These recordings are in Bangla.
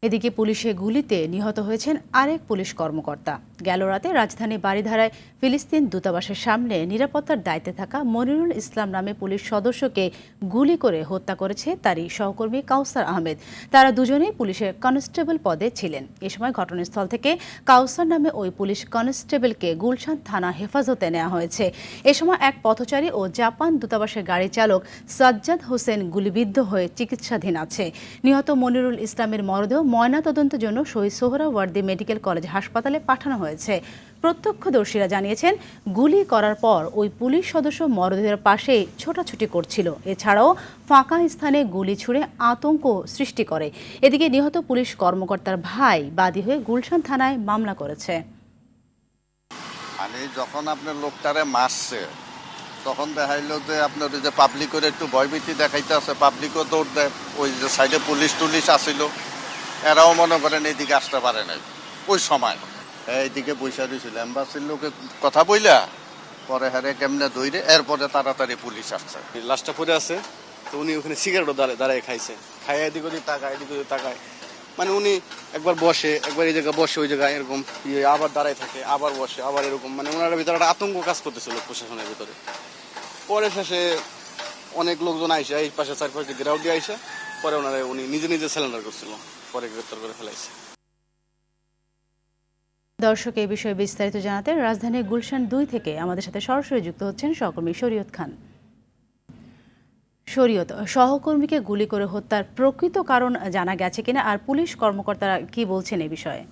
এদিকে পুলিশের গুলিতে নিহত হয়েছেন আরেক পুলিশ কর্মকর্তা। গেল রাতে রাজধানী বারিধারায় ফিলিস্তিন দূতাবাসের সামনে নিরাপত্তার দায়িত্বে থাকা মনিরুল ইসলাম নামে পুলিশ সদস্যকে গুলি করে হত্যা করেছে তারই সহকর্মী কাউসার আহমেদ। তারা দুজনেই পুলিশের কনস্টেবল পদে ছিলেন। এ সময় ঘটনাস্থল থেকে কাউসার নামে ওই পুলিশ কনস্টেবলকে গুলশান থানা হেফাজতে নেওয়া হয়েছে। এ সময় এক পথচারী ও জাপান দূতাবাসের গাড়ি চালক সাজ্জাদ হোসেন গুলিবিদ্ধ হয়ে চিকিৎসাধীন আছে। নিহত মনিরুল ইসলামের মরদেহ ময়নাতদন্তের জন্য শহীদ সোহরাওয়ার্দী মেডিকেল কলেজ হাসপাতালে পাঠানো হয়েছে। প্রত্যক্ষদর্শীরা জানিয়েছেন, গুলি করার পর ওই পুলিশ সদস্য মরদেহের পাশেই ছোটাছুটি করছিল। এছাড়াও ফাঁকা স্থানে গুলি ছুড়ে আতঙ্ক সৃষ্টি করে। এদিকে নিহত পুলিশ কর্মকর্তার ভাই বাদী হয়ে গুলশান থানায় মামলা করেছে। মানে যখন আপনার লোকটারে মারছে তখন দেখাইলো যে আপনার ওই যে পাবলিকের একটু ভয়ভীতি দেখাইতে আছে, পাবলিকও দৌড় দেয়। ওই যে সাইডে পুলিশ টুলিশ আসিল, এরাও মনে করেন এইদিকে আসতে পারে নাই। ওই সময় এইদিকে বৈশা দিয়েছিল এম্বাসির লোকে কথা বইলা, পরে হারে কেমনে দৌড়ে এরপরে তাড়াতাড়ি পুলিশ আসছে। লাশটা পড়ে আছে, তো উনি ওখানে সিগারেটও দাঁড়ায় খাইছে, খাইয়া এদিক ওদিক তাকায়, এদিক ওদিক তাকায়। মানে উনি একবার বসে, একবার এই জায়গায় বসে, ওই জায়গায় এরকম আবার দাঁড়ায় থাকে, আবার বসে, আবার এরকম। মানে ওনার ভিতরে একটা আতঙ্ক কাজ করতেছিল প্রশাসনের ভিতরে। পরে শেষে অনেক লোকজন আইসে, এই পাশে চারপাশে ঘেরাও দিয়ে আইসে, পরে উনি নিজে নিজে সিলিন্ডার করছিল, পরে গ্রেপ্তার করে ফেলাইছে। দর্শক, এই বিষয়ে বিস্তারিত জানাতে রাজধানীর গুলশান 2 থেকে আমাদের সাথে সরাসরি যুক্ত হচ্ছেন সহকর্মী শরীয়ত খান। শরীয়ত, সহকর্মীকে গুলি করে হত্যার প্রকৃত কারণ জানা গেছে কিনা, আর পুলিশ কর্মকর্তারা কি বলছেন এই বিষয়ে?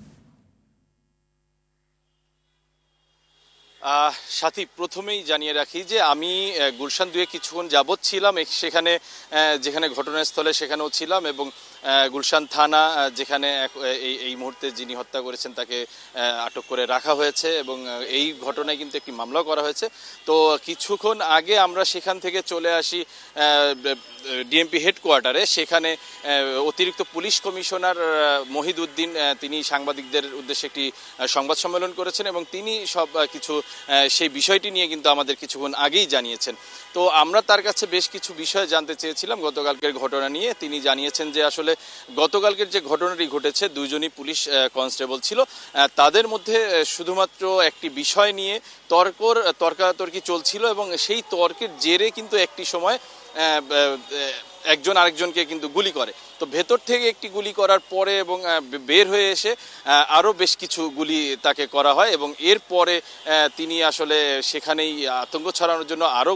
সাথী, প্রথমেই জানিয়ে রাখি যে আমি গুলশান 2-এ কিছুক্ষণ যাবৎ ছিলাম। সেখানে যেখানে ঘটনাস্থলে সেখানেও ছিলাম, এবং গুলশান থানা যেখানে এই মুহূর্তে যিনি হত্যা করেছেন তাকে আটক করে রাখা হয়েছে, এবং এই ঘটনায় কিন্তু একটি মামলা করা হয়েছে। তো কিছুক্ষণ আগে আমরা সেখান থেকে চলে আসি ডিএমপি হেডকোয়ার্টারে। সেখানে অতিরিক্ত পুলিশ কমিশনার মহিদউদ্দিন তিনি সাংবাদিকদের উদ্দেশ্যে একটি সংবাদ সম্মেলন করেছেন, এবং তিনি সব কিছু সেই বিষয়টি নিয়ে কিন্তু আমাদের কিছুক্ষণ আগেই জানিয়েছেন। তো আমরা তার কাছে বেশ কিছু বিষয় জানতে চেয়েছিলাম গতকালকের ঘটনা নিয়ে। তিনি জানিয়েছেন যে আসলে গতকালকের যে ঘটনাটি ঘটেছে, দুইজনই পুলিশ কনস্টেবল ছিল। তাদের মধ্যে শুধুমাত্র একটি বিষয় নিয়ে তর্কাতর্কি চলছিল, এবং সেই তর্কের জেরে কিন্তু একটি সময় একজন আরেকজনকে কিন্তু গুলি করে। তো ভেতর থেকে একটি গুলি করার পরে এবং বের হয়ে এসে আরও বেশ কিছু গুলি তাকে করা হয়, এবং এরপরে তিনি আসলে সেখানেই আতঙ্ক ছড়ানোর জন্য আরও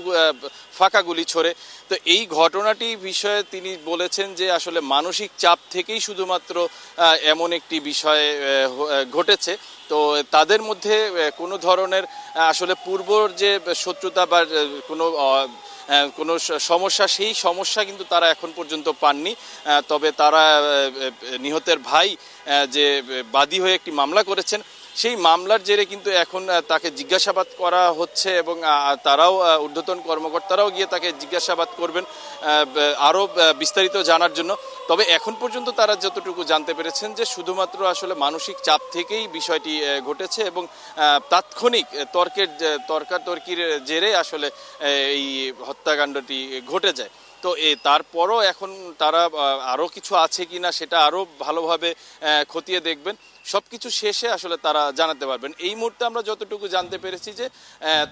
ফাঁকা গুলি ছোড়ে। তো এই ঘটনাটি বিষয়ে তিনি বলেছেন যে আসলে মানসিক চাপ থেকেই শুধুমাত্র এমন একটি বিষয় ঘটেছে। তো তাদের মধ্যে কোনো ধরনের আসলে পূর্বর যে শত্রুতা বা কোনো সমস্যা, সেই সমস্যা কিন্তু তারা এখন পর্যন্ত পাননি। তবে তারা নিহতের ভাই যে বাদী হয়ে একটি মামলা করেছেন, সেই মামলার জেরে কিন্তু এখন তাকে জিজ্ঞাসাবাদ করা হচ্ছে, এবং তারাও ঊর্ধ্বতন কর্মকর্তারাও গিয়ে তাকে জিজ্ঞাসাবাদ করবেন আরও বিস্তারিত জানার জন্য। তবে এখন পর্যন্ত তারা যতটুকু জানতে পেরেছেন যে শুধুমাত্র আসলে মানসিক চাপ থেকেই বিষয়টি ঘটেছে, এবং তাৎক্ষণিক তর্কাতর্কির জেরে আসলে এই হত্যাকাণ্ডটি ঘটে যায়। তো তারপরও এখন তারা আরও কিছু আছে কিনা সেটা আরও ভালোভাবে খতিয়ে দেখবেন। সব কিছু শেষে আসলে তারা জানাতে পারবেন। এই মুহূর্তে আমরা যতটুকু জানতে পেরেছি যে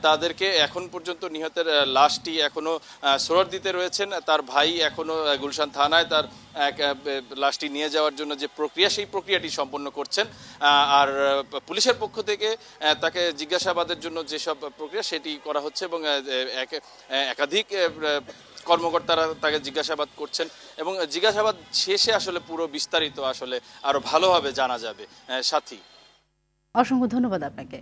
তাদেরকে এখন পর্যন্ত নিহতের লাশটি এখনও সোহরাওয়ার্দীতে রয়েছেন। তার ভাই এখনও গুলশান থানায় তার লাশটি নিয়ে যাওয়ার জন্য যে প্রক্রিয়া, সেই প্রক্রিয়াটি সম্পন্ন করছেন। আর পুলিশের পক্ষ থেকে তাকে জিজ্ঞাসাবাদের জন্য যেসব প্রক্রিয়া সেটি করা হচ্ছে, এবং একাধিক কর্মকর্তারা তাকে জিজ্ঞাসাবাদ করছেন, এবং জিজ্ঞাসাবাদ শেষে আসলে পুরো বিস্তারিত আসলে আরো ভালোভাবে জানা যাবে। সাথী, অসংখ্য ধন্যবাদ আপনাকে।